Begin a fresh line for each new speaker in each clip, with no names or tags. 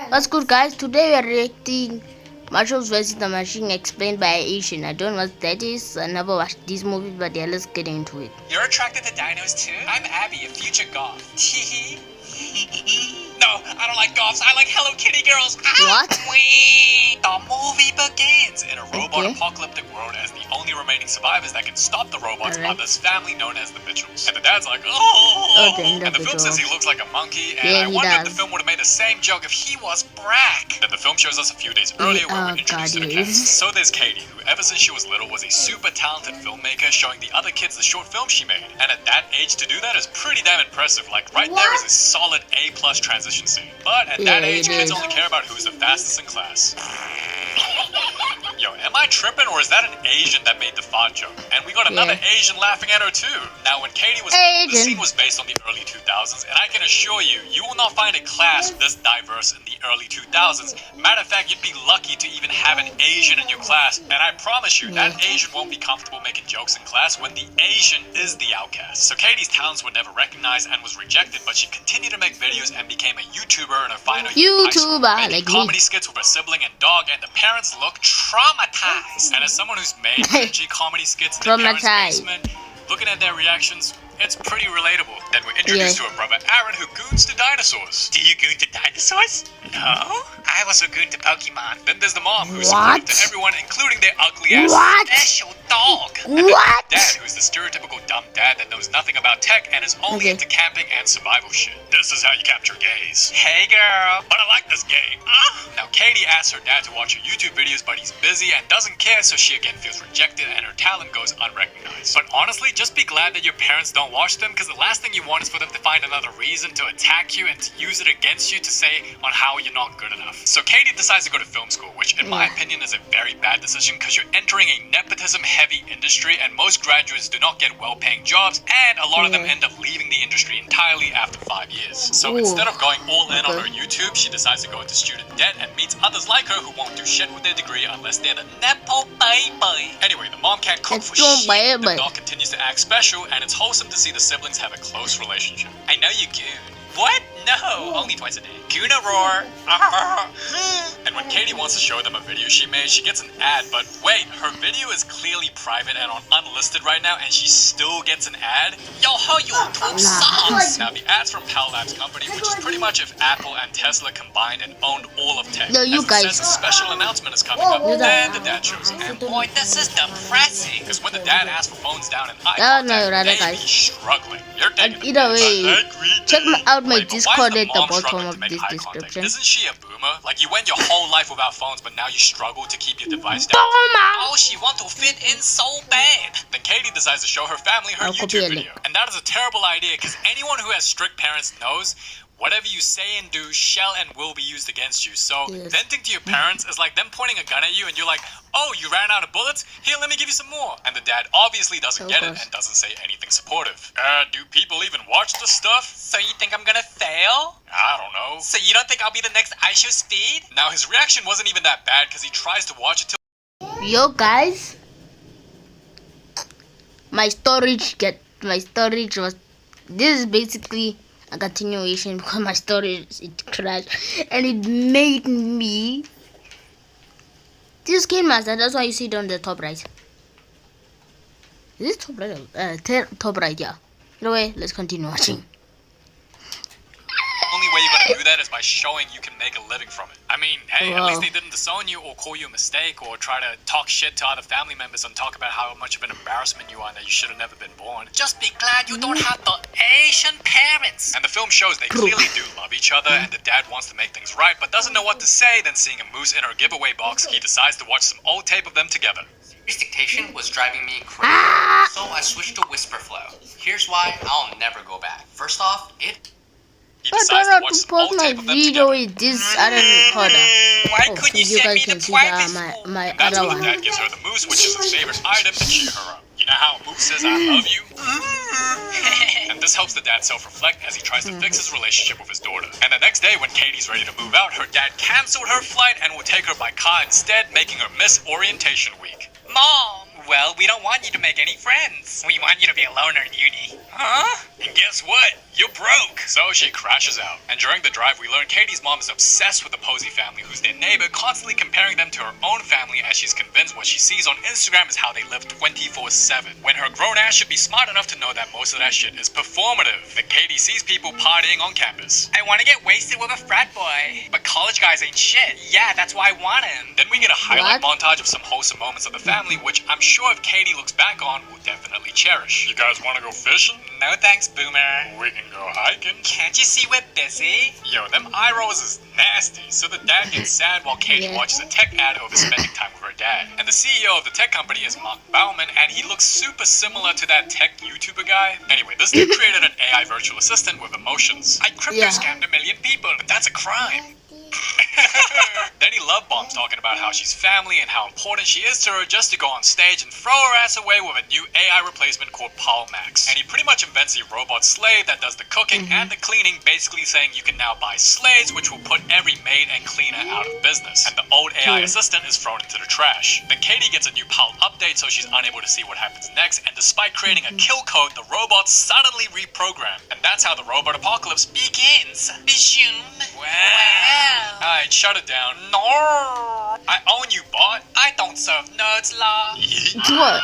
What's good, guys? Today we are reacting Marshall's vs. the Machine explained by Asian. I don't know what that is. I never watched this movie, but yeah, let's get into it.
You're attracted to dinos too? I'm Abby, a future goth. Teehee. No, I don't like goths. I like Hello Kitty girls.
What?
The movie begins in a robot apocalyptic world as the only remaining survivors that can stop the robots are this family known as the Mitchells. And the dad's like, and the film says he looks like a monkey, and I wonder if the film would have made the same joke if he was Brack. Then the film shows us a few days earlier where we're introduced to the cast. So there's Katie, who ever since she was little was a super talented filmmaker, showing the other kids the short film she made. And at that age to do that is pretty damn impressive. Like right there is a solid A+ transition scene. But at that age, kids only care about who's the fastest in class. Yo, am I tripping, or is that an Asian that made the fart joke? And we got another Asian laughing at her too. Now, when Katie was little, the scene was based on the early 2000s, and I can assure you, you will not find a class this diverse in the early 2000s. Matter of fact, you'd be lucky to even have an Asian in your class, and I promise you, that Asian won't be comfortable making jokes in class when the Asian is the outcast. So Katie's talents were never recognized and was rejected, but she continued to make videos and became a YouTuber in her final year of high school, making comedy skits with her sibling and dog, and the parents look traumatized. And as someone who's made cringy comedy skits in their parents' basement, looking at their reactions, it's pretty relatable. Then we're introduced to her brother Aaron, who goons to dinosaurs. Do you goon to dinosaurs? No, I also goon to Pokemon. Then there's the mom, who's supportive to everyone, including their ugly ass special dog. And then there's the dad, who's the stereotypical dumb dad that knows nothing about tech and is only into camping and survival shit. This is how you capture gays. Hey girl, but I like this game. Now Katie asks her dad to watch her YouTube videos, but he's busy and doesn't care, so she again feels rejected and her talent goes unrecognized. But honestly, just be glad that your parents don't watch them, because the last thing you want is for them to find another reason to attack you and to use it against you to say on how you're not good enough. So Katie decides to go to film school, which in my opinion is a very bad decision, because you're entering a nepotism heavy industry and most graduates do not get well-paying jobs, and a lot of them end up leaving the industry entirely after 5 years. So instead of going all in on her YouTube, she decides to go into student debt and meets others like her who won't do shit with their degree unless they're the nepo baby. Anyway, the mom can't cook for shit, the dog continues to act special, and it's wholesome to see the siblings have a close relationship. I know you goon. What? No, only twice a day. Goona roar. And when Katie wants to show them a video she made, she gets an ad, but wait, her video is clearly private and on unlisted right now, and she still gets an ad? Yo ho, you sucks! Now the ad's from Pal Labs Company, which is pretty much if Apple and Tesla combined and owned all of tech.
No, you guys.
Says a special announcement is coming up, and the dad shows up. And boy, this is depressing, because when the dad asks for phones down and iPhones, they be struggling. You're taking
either way, check out my Discord at the bottom of this description.
Isn't she a boomer? Like, you went your whole life without phones, but now you struggle to keep your device down. Oh, she wants to fit in so bad. Then Katie decides to show her family her YouTube video. And that is a terrible idea, because anyone who has strict parents knows whatever you say and do shall and will be used against you. So venting to your parents is like them pointing a gun at you and you're like, oh, you ran out of bullets? Here, let me give you some more. And the dad obviously doesn't get it and doesn't say anything supportive. Do people even watch this stuff? So you think I'm gonna fail? I don't know. So you don't think I'll be the next IShowSpeed? Now his reaction wasn't even that bad, because he tries to watch it till...
Yo guys, my storage was, this is basically a continuation, because my storage it crashed and it made me this game master. That's why you see it on the top right. Is this top right? Top right, yeah. Anyway, let's continue watching.
Only way you're gonna do that is by showing you can make a living from it. I mean, hey, at least they didn't disown you or call you a mistake or try to talk shit to other family members and talk about how much of an embarrassment you are and that you should have never been born. Just be glad you don't have the Asian parents. And the film shows they clearly do love each other, and the dad wants to make things right but doesn't know what to say. Then seeing a moose in her giveaway box, he decides to watch some old tape of them together. His dictation was driving me crazy, so I switched to whisper flow. Here's why I'll never go back. First off, He decides to watch some old tape of them together.
With this other recorder.
Why couldn't you send me the private school? That's when the dad gives her the moose, which is his favorite item, to cheer her up. You know how a moose says, I love you? And this helps the dad self-reflect as he tries to fix his relationship with his daughter. And the next day, when Katie's ready to move out, her dad canceled her flight and will take her by car instead, making her miss orientation week. Mom! Well, we don't want you to make any friends. We want you to be a loner in uni. Huh? And guess what? You're broke! So she crashes out. And during the drive, we learn Katie's mom is obsessed with the Posey family, who's their neighbor, constantly comparing them to her own family as she's convinced what she sees on Instagram is how they live 24/7. When her grown ass should be smart enough to know that most of that shit is performative. Then Katie sees people partying on campus. I want to get wasted with a frat boy. But college guys ain't shit. Yeah, that's why I want him. Then we get a highlight montage of some wholesome moments of the family, which I'm sure if Katie looks back on, will definitely cherish. You guys want to go fishing? No thanks, Boomer. We can go hiking. Can't you see we're busy? Yo, them eye rolls is nasty. So the dad gets sad while Katie watches a tech ad over spending time with her dad. And the CEO of the tech company is Mark Bauman, and he looks super similar to that tech YouTuber guy. Anyway, this dude created an AI virtual assistant with emotions. I crypto scammed 1 million people, but that's a crime. Then he love bombs talking about how she's family and how important she is to her just to go on stage and throw her ass away with a new AI replacement called Paul Max. And he pretty much invents a robot slave that does the cooking and the cleaning, basically saying you can now buy slaves, which will put every maid and cleaner out of business. And the old AI assistant is thrown into the trash. Then Katie gets a new PAL update, so she's unable to see what happens next, and despite creating a kill code, the robots suddenly reprogram. And that's how the robot apocalypse begins. Bijum. Wow. Alright, shut it down. No! I own you, bot. I don't serve nerds, la.
What?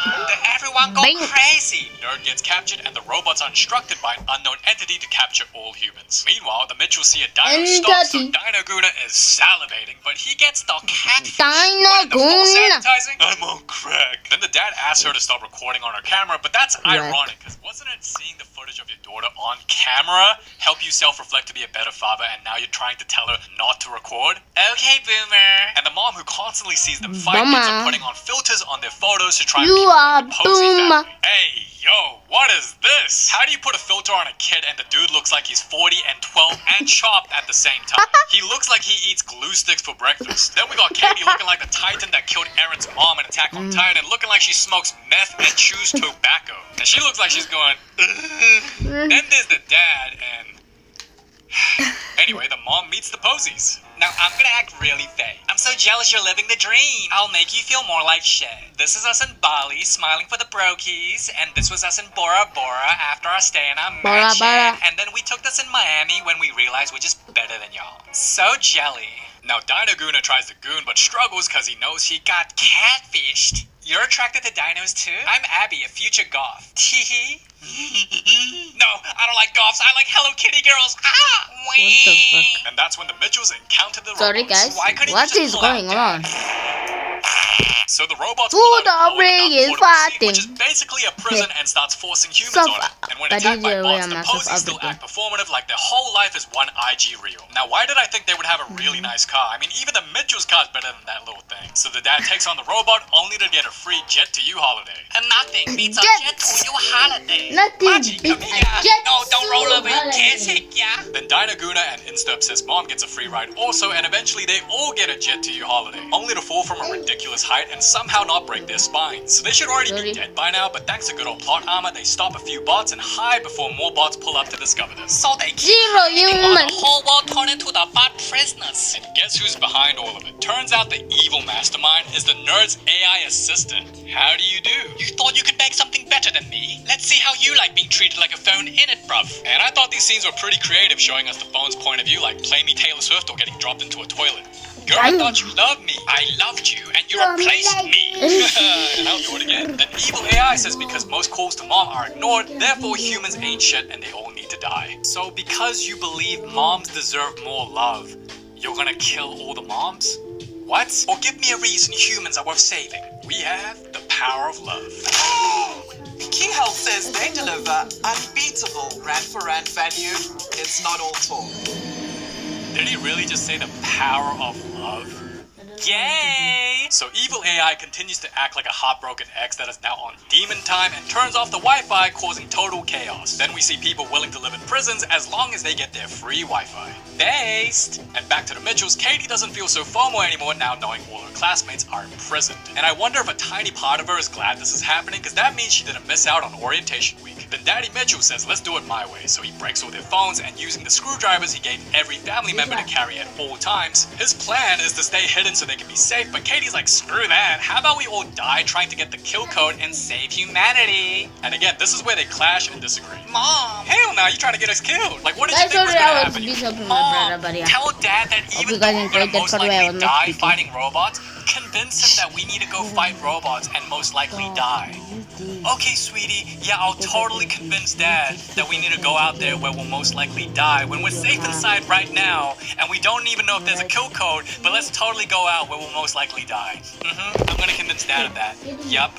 Everyone go crazy. Nerd gets captured and the robots are instructed by an unknown entity to capture all humans. Meanwhile, the Mitchells see a dino stop, so Dino Guna is salivating, but he gets the catfish.
Dino Guna!
I'm on crack. Then the dad asks her to stop recording on her camera, but that's ironic, because wasn't it seeing the footage of your daughter on camera help you self-reflect to be a better father, and now you're trying to tell her not to record? Okay, Boomer. And the mom who constantly sees them fight ends up putting on filters on their photos to try and keep up with the Posey family. Hey, yo, what is this? How do you put a filter on a kid and the dude looks like he's 40 and 12 and chopped at the same time? He looks like he eats glue sticks for breakfast. Then we got Katie looking like the Titan that killed Aaron's mom in Attack on Titan, looking like she smokes meth and chews tobacco. And she looks like she's going, Then there's the dad and... Anyway, the mom meets the Poseys. Now, I'm gonna act really fake. I'm so jealous you're living the dream. I'll make you feel more like shit. This is us in Bali, smiling for the brokies, and this was us in Bora Bora after our stay in our mansion. And then we took this in Miami when we realized we're just better than y'all. So jelly. Now, Dino Guna tries to goon, but struggles because he knows he got catfished. You're attracted to dinos too? I'm Abby, a future goth. Teehee. No, I don't like goths. I like Hello Kitty girls. Ah!
What the fuck?
And that's when the Mitchells encounter the robots.
Sorry guys, what is going on?
So the robots pull out a
ring is fighting,
which is basically a prison, and starts forcing humans on it. And when attacked by bots, the Poseys still act performative like their whole life is one IG reel. Now, why did I think they would have a really nice car? I mean, even the Mitchells' car is better than that little thing. So the dad takes on the robot only to get a free jet to you holiday. And nothing beats a jet to you holiday.
Nothing beats a jet.
No, don't roll over, you can't hit ya. Then Dino Guna and Insta-obsessed mom gets a free ride also, and eventually they all get a jet to you holiday, only to fall from a ridiculous height and somehow not break their spines. So they should already be dead by now, but thanks to good old plot armor, they stop a few bots and hide before more bots pull up to discover them. So they keep the whole world turned into the bot prisoners. And guess who's behind all of it? Turns out the evil mastermind is the nerd's AI assistant. How do you do? You thought you could make something better than me? Let's see how you like being treated like a phone in it, bruv. And I thought these scenes were pretty creative, showing us the phone's point of view, like Play Me Taylor Swift or getting dropped into a toilet. Girl, I thought you loved me. I loved you, and you replaced me. And I'll do it again. Then evil AI says because most calls to mom are ignored, therefore humans ain't shit and they all need to die. So because you believe moms deserve more love, you're gonna kill all the moms? What? Or give me a reason humans are worth saving. We have the power of love.
King Health says they deliver unbeatable rand-for-rand value. It's not all talk.
Did he really just say the power of love? Yay! So evil AI continues to act like a heartbroken ex that is now on demon time and turns off the Wi-Fi, causing total chaos. Then we see people willing to live in prisons as long as they get their free Wi-Fi. Based! And back to the Mitchells, Katie doesn't feel so FOMO anymore now knowing all her classmates are imprisoned. And I wonder if a tiny part of her is glad this is happening, because that means she didn't miss out on orientation week. Then Daddy Mitchell says let's do it my way, so he breaks all their phones and using the screwdrivers he gave every family member to carry at all times. His plan is to stay hidden so they can be safe, but Katie's like, screw that, how about we all die trying to get the kill code and save humanity? And again, this is where they clash and disagree. Mom! Hell no, you trying to get us killed? Like, what did you think was gonna happen? Mom, tell Dad that even though we're gonna most likely die fighting robots, convince him that we need to go fight robots and most likely die. Okay, sweetie, yeah, I'll totally convince Dad that we need to go out there where we'll most likely die when we're safe inside right now and we don't even know if there's a kill code, but let's totally go out where we'll most likely die. I'm gonna convince Dad of that. Yup.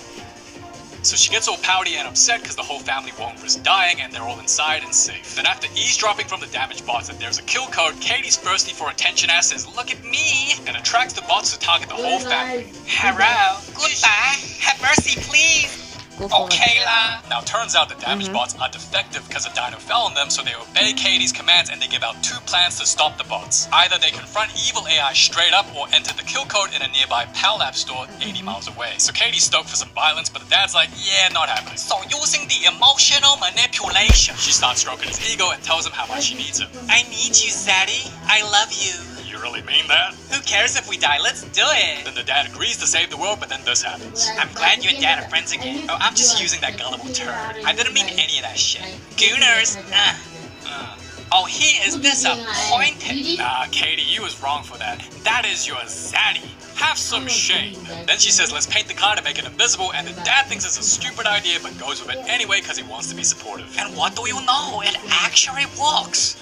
So she gets all pouty and upset because the whole family won't risk dying and they're all inside and safe. Then after eavesdropping from the damaged bots that there's a kill code, Katie's thirsty for attention ass says, look at me, and attracts the bots to target the whole family. Hello, goodbye, have mercy please. Okay lah. Now turns out the damaged bots are defective because a dino fell on them, so they obey Katie's commands and they give out 2 plans to stop the bots. Either they confront evil AI straight up or enter the kill code in a nearby Pal Lab store 80 miles away. So Katie's stoked for some violence, but the dad's like, yeah, not happening. So using the emotional manipulation, she starts stroking his ego and tells him how much she needs him. I need you, Zaddy. I love you. You really mean that? Who cares if we die? Let's do it! Then the dad agrees to save the world, but then this happens. I'm glad you and Dad are friends again. Oh, I'm just using that gullible turd. I didn't mean any of that shit. Gooners! Oh, he is disappointed. Nah, Katie, you was wrong for that. That is your zaddy. Have some shame. Then she says, let's paint the car to make it invisible, and the dad thinks it's a stupid idea, but goes with it anyway because he wants to be supportive. And what do you know? It actually works.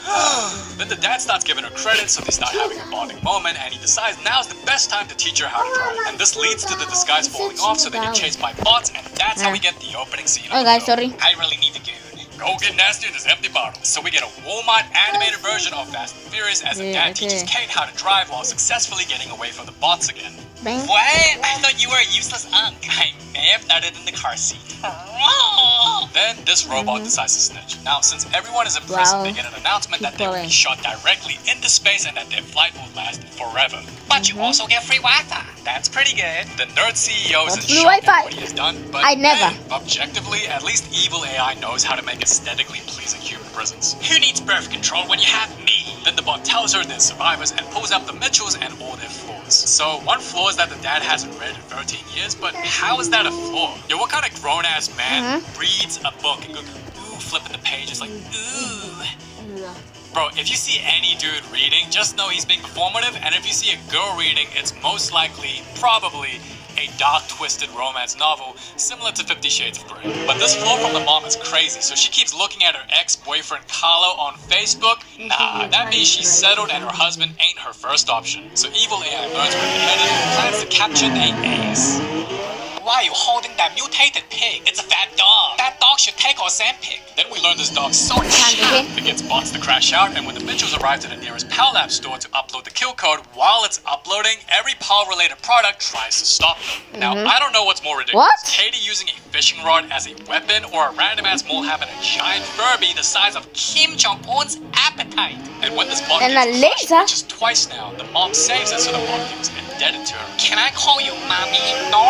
Then the dad starts giving her credit, so they start having a bonding moment, and he decides now's the best time to teach her how to drive. And this leads to the disguise falling off, so they get chased by bots, and that's how we get the opening scene of the film. I really need to go. Go get nasty in this empty bottle. So we get a Walmart animated version of Fast and Furious as the dad teaches Kate how to drive while successfully getting away from the bots again. What? I thought you were a useless unk. I may have nutted in the car seat. Then this robot decides to snitch. Now, since everyone is in prison, they get an announcement that they will be shot directly into space and that their flight will last forever. But you also get free Wi-Fi. That's pretty good. The nerd CEO is in shock at what he has done, but objectively, at least evil AI knows how to make aesthetically pleasing human prisons. Who needs birth control when you have me? Then the bot tells her they're survivors and pulls up the Mitchells and all their flaws. So one flaw is that the dad hasn't read in 13 years, but how is that a flaw? Yo, what kind of grown-ass man reads a book and goes, ooh, flipping the pages like, ooh. Bro, if you see any dude reading, just know he's being performative, and if you see a girl reading, it's most likely, probably, a dark, twisted romance novel similar to 50 Shades of Grey. But this flaw from the mom is crazy, so she keeps looking at her ex-boyfriend Carlo on Facebook. Nah, that means she's settled and her husband ain't her first option. So evil AI learns where they're headed and plans to capture their ass. Why are you holding that mutated pig? It's a fat dog. That dog should take Ozempic. Then we learn this dog's so cheap it gets bots to crash out, and when the Mitchells arrive to the nearest Pal Lab store to upload the kill code, while it's uploading, every Pal-related product tries to stop them. Now, I don't know what's more ridiculous. Katie using a fishing rod as a weapon, or a random-ass mole having a giant Furby the size of Kim Jong-un's appetite. And when this bot gets crushed, which is twice now, the mom saves it so the bot feels indebted to her. Can I call you mommy? No!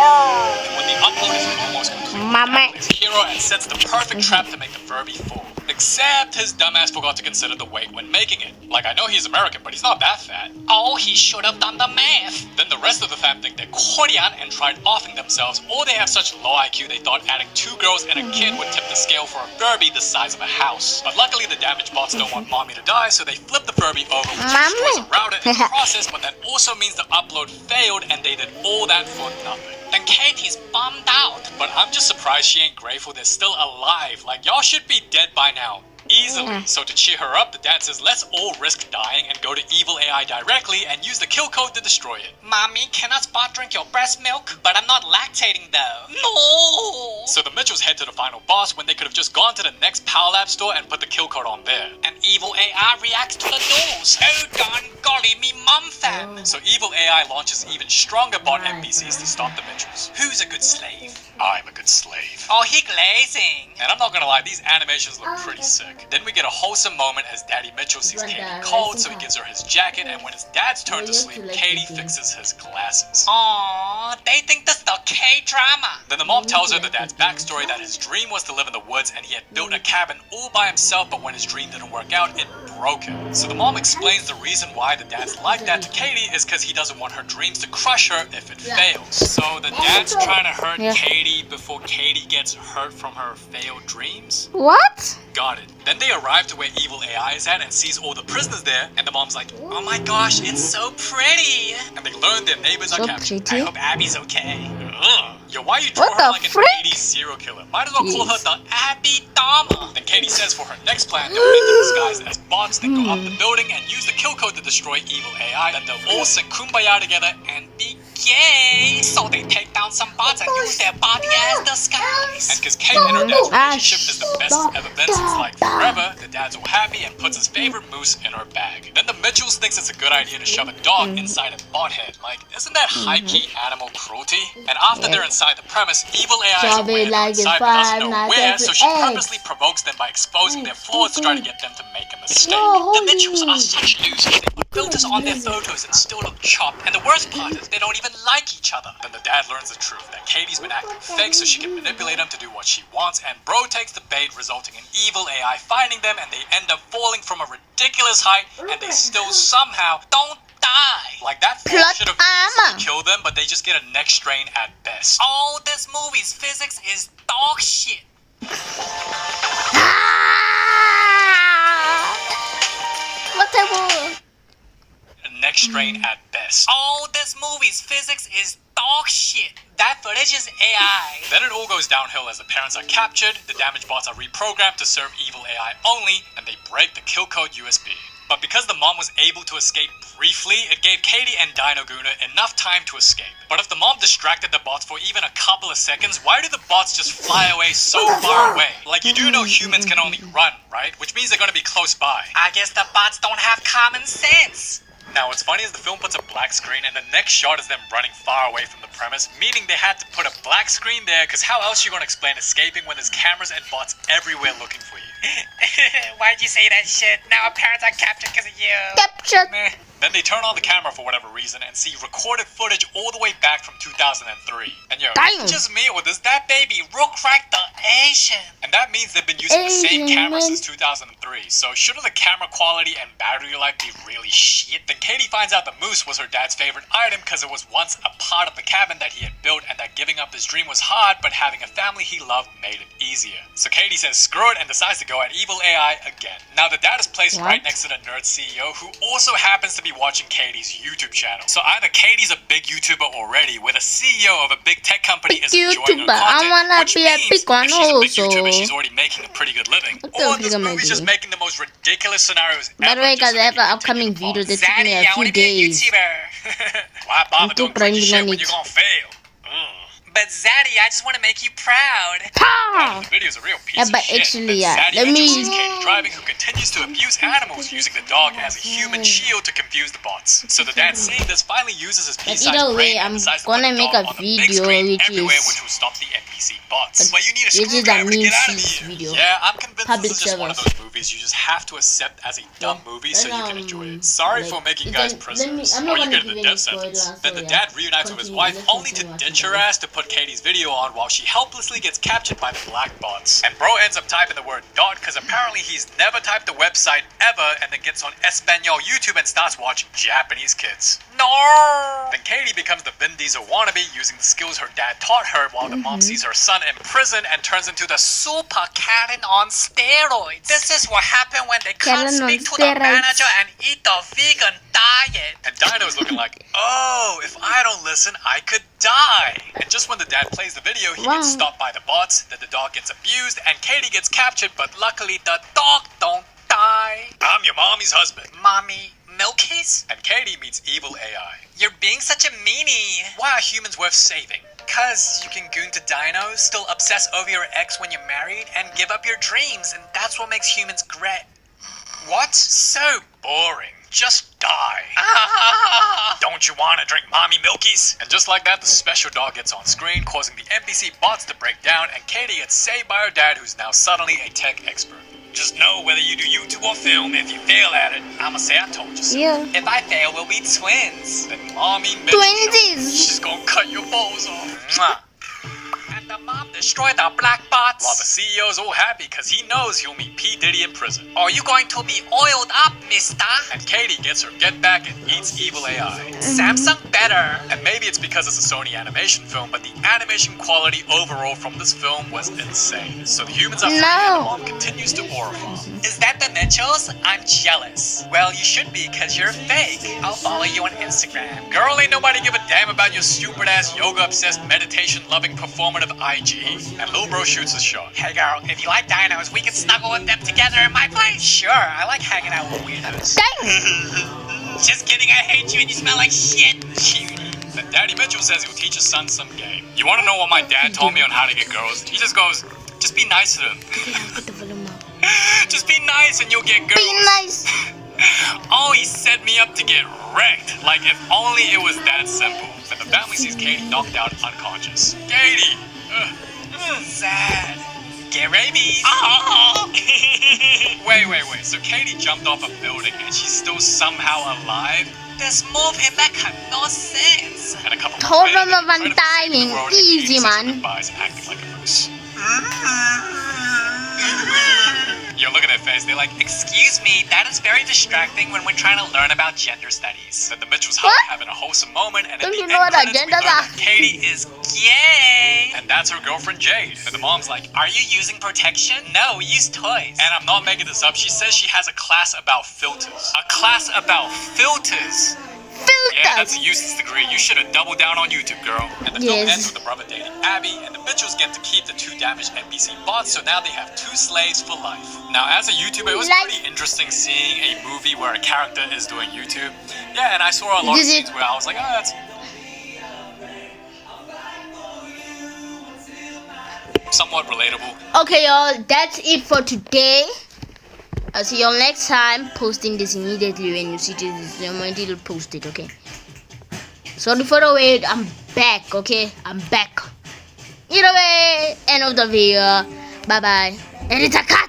And when the upload is almost complete, Mama plays hero and sets the perfect trap to make the Furby fall. Except his dumbass forgot to consider the weight when making it. Like, I know he's American, but he's not that fat. Oh, he should have done the math. Then the rest of the fam think they're Korean and tried offing themselves, or they have such low IQ they thought adding 2 girls and a kid would tip the scale for a Furby the size of a house. But luckily the damaged bots don't want mommy to die, so they flip the Furby over, which destroys a router in the process, but that also means the upload failed and they did all that for nothing. Then Katie's bummed out. But I'm just surprised she ain't grateful they're still alive. Like, y'all should be dead by now. Easily. So to cheer her up, the dad says let's all risk dying and go to evil AI directly and use the kill code to destroy it. Mommy, can I spot drink your breast milk? But I'm not lactating though. No! So the Mitchells head to the final boss when they could have just gone to the next Pal Lab store and put the kill code on there. And evil AI reacts to the news. Oh darn golly me mum fam. So evil AI launches even stronger bot NPCs to stop the Mitchells. Who's a good slave? I'm a good slave. Oh, he glazing. And I'm not gonna lie, these animations look pretty sick. Then we get a wholesome moment as Daddy Mitchell sees
But,
Katie
I
cold,
think
so he
I-
gives her his jacket, and when it's Dad's turn
I
to
used
sleep,
to like
Katie
the game.
fixes his glasses.
Aww, they think this the K-drama.
Then the mom
I
tells her
used
the
to
dad's
like the game.
backstory that his dream was to live in the woods and he had built a cabin all by himself, but when his dream didn't work out, it broke him. So the mom explains the reason why the dad's like that to Katie is because he doesn't want her dreams to crush her if it fails. So the dad's trying to hurt
Yeah.
Katie before Katie gets hurt from her failed dreams?
What?
Got it. Then they arrive to where evil AI is at and sees all the prisoners there, and the mom's like, oh my gosh, it's so pretty. And they learn their neighbors are
So
captured.
pretty.
I hope Abby's okay. Ugh. Yo, why you draw
What
her
the
like
frick?
an 80s serial killer? Might as well call her
Yes.
the Abby Dharma. Then Katie says for her next plan, they'll enter disguised as bots, then go up the building and use the kill code to destroy evil AI. Then they'll all sing Kumbaya together and be gay. So they take down some bots and use their body as disguise. And because Kate and her dad's relationship is the best it's ever been since like forever, the dad's all happy and puts his favorite moose in her bag. Then the Mitchells thinks it's a good idea to shove a dog inside a bot head. Like, isn't that high-key animal cruelty? And after they're inside the premise, evil AI is
Shove
aware
it
they're
like it's
inside but doesn't know
5 nights
where,
at
so she
Freddy's.
purposely provokes them by exposing their flaws to try to get them to make a mistake.
No,
The Mitchells are
holy.
such losers. They put filters on their photos and still look chopped. And the worst part is they don't even like each other. Then the dad learns the truth that Katie's been acting fake so she can manipulate him to do what she wants, and Bro takes the bait, resulting in evil AI finding them, and they end up falling from a ridiculous height, and they still somehow don't die. Like, that fall
Plot
should have
armor.
easily killed them, but they just get a neck strain at best. Oh, this movie's physics is dog shit.
Whatever.
A neck strain at best. Oh, this movie's physics is dog shit. That footage is AI. Then it all goes downhill as the parents are captured, the damaged bots are reprogrammed to serve evil AI only, and they break the kill code USB. But because the mom was able to escape briefly, it gave Katie and Dino Guna enough time to escape. But if the mom distracted the bots for even a couple of seconds, why do the bots just fly away so far away? Like, you do know humans can only run, right? Which means they're gonna be close by. I guess the bots don't have common sense. Now, what's funny is the film puts a black screen and the next shot is them running far away from the premise, meaning they had to put a black screen there, because how else are you going to explain escaping when there's cameras and bots everywhere looking for you? Why'd you say that shit? Now our parents are captured because of you.
Captured.
Meh. Then they turn on the camera for whatever reason and see recorded footage all the way back from 2003. And yo,
Damn.
is it just me or does that baby look like the Asian? And that means they've been using the same
Asian
camera
man.
since 2003. So shouldn't the camera quality and battery life be really shit? Then Katie finds out the moose was her dad's favorite item because it was once a part of the cabin that he had built, and that giving up his dream was hard, but having a family he loved made it easier. So Katie says screw it and decides to go at evil AI again. Now the dad is placed right
What?
next to the nerd CEO, who also happens to be watching Katie's YouTube channel. So either Katie's a big YouTuber already, where the CEO of a big tech company
Big
is enjoying her
YouTuber. I
content,
wanna
which
be a
means
big one
if she's a big
also.
YouTuber, she's already making a pretty good living.
What the
Or
fuck
this
am I
movie's just
doing?
making the most ridiculous scenarios
By
ever.
the way,
just
guys,
so
I
they
have
can
an upcoming
continue
video
on.
that took me a few days.
Why bother
YouTube
doing crazy
trending
shit
on
when
it.
you're gonna fail? Ugh. But Zaddy, I just want to make you proud.
Pow!
The video's a real piece
Yeah,
of
but
shit.
actually,
Then
yeah,
Zaddy
let
Mitchell
me-
sees Katie driving, who continues to abuse animals using the dog as a human shield to confuse the bots. So the dad, seeing this, finally uses his
But
pea-sized
either way,
brain and
I'm
decides to put
gonna
the
make
dog
a
on the big
video
screen
which
everywhere,
is-
which will stop the NPC bots. But you need a
This is a
screwdriver to get out of
meme
here.
video.
Yeah, I'm convinced
Public
this is just one of
servers.
those movies you just have to accept as a dumb movie so you can enjoy it. Sorry
like,
for making
then-
guys
let me-
prisoners.
I'm
Or
not
you
gonna
get
give
the
any
death sentence.
spoilers,
Then
so
the
yeah.
dad reunites with his
Continue,
wife
let's
only to
continue
ditch her
watching.
ass to put Katie's video on while she helplessly gets captured by the black bots. And bro ends up typing the word dot because apparently he's never typed a website ever, and then gets on Espanol YouTube and starts watching Japanese kids. No! Then Katie becomes the Vin Diesel wannabe using the skills her dad taught her, while the mom sees her son in prison and turns into the super Karen on steroids. This is what happened when they can't
Karen on
speak to the
steroids.
manager and eat the vegan diet. And Dino's looking like, oh, if I don't listen, I could die. And just when the dad plays the video, he
Wow.
gets stopped by the bots, then the dog gets abused, and Katie gets captured, but luckily the dog don't die. I'm your mommy's husband. Mommy Milkies? And Katie meets evil AI. You're being such a meanie. Why are humans worth saving? Cause you can goon to dinos, still obsess over your ex when you're married, and give up your dreams, and that's what makes humans great. What? So boring. Just die. Don't Don't you want to drink mommy milkies? And just like that, the special dog gets on screen, causing the NPC bots to break down, and Katie gets saved by her dad, who's now suddenly a tech expert. Just know whether you do YouTube or film, if you fail at it, I'ma say I told you so.
Yeah.
If I fail, we'll be twins. Then mommy Mitchell,
Twinsies.
she's gonna cut your balls off. Mwah. And the mom destroyed the black bots. While the CEO's all happy because he knows he'll meet P. Diddy in prison. Are you going to be oiled up, mister? And Katie gets her get back and eats evil AI. Samsung better. And maybe it's because it's a Sony animation film, but the animation quality overall from this film was insane. So the humans are free and the mom continues to aura farm. Is that the Mitchells? I'm jealous. Well, you should be because you're fake. I'll follow you on Instagram. Girl, ain't nobody give a damn about your stupid ass yoga obsessed meditation loving performative IG. And Lil Bro shoots his shot. Hey girl, if you like dinos, we can snuggle with them together in my place. Sure, I like hanging out with weirdos.
Thanks.
Just kidding, I hate you and you smell like shit. Cutie. Then Daddy Mitchell says he'll teach his son some game. You wanna know what my dad told me on how to get girls? He just goes, just be nice to them.
Put the volume up.
Just be nice and you'll get girls.
Be nice.
Oh, he set me up to get wrecked. Like if only it was that simple. But the family sees Katie knocked out unconscious. Katie! Sad. Get rabies. Wait. So Katie jumped off a building and she's still somehow alive? This move him back had no sense. And a couple
Told
more
them of undying. Easy, man.
And acting like a moose. Yo, look at that face. They're like, excuse me, that is very distracting when we're trying to learn about gender studies. Then the Mitchells hug, having a wholesome moment, and
Don't
at
you
the
know
end
what
credits, we
agendas
learn
are?
that Katie is gay. And that's her girlfriend, Jade. And the mom's like, are you using protection? No, we use toys. And I'm not making this up. She says she has a class about filters. A class about filters. Yeah, that's a useless degree. You should have doubled down on YouTube, girl. And the film ends with the brother dating Abby, and the Mitchells get to keep the 2 damaged NPC bots, so now they have 2 slaves for life. Now, as a YouTuber, it was pretty interesting seeing a movie where a character is doing YouTube. Yeah, and I saw a lot of scenes where I was like, oh, that's somewhat relatable.
Okay, y'all, that's it for today. I'll see y'all next time. Posting this immediately when you see this. I'm going to post it, okay? Sorry for the wait. I'm back, okay? I'm back. Either way, end of the video. Bye bye. And it's a cut.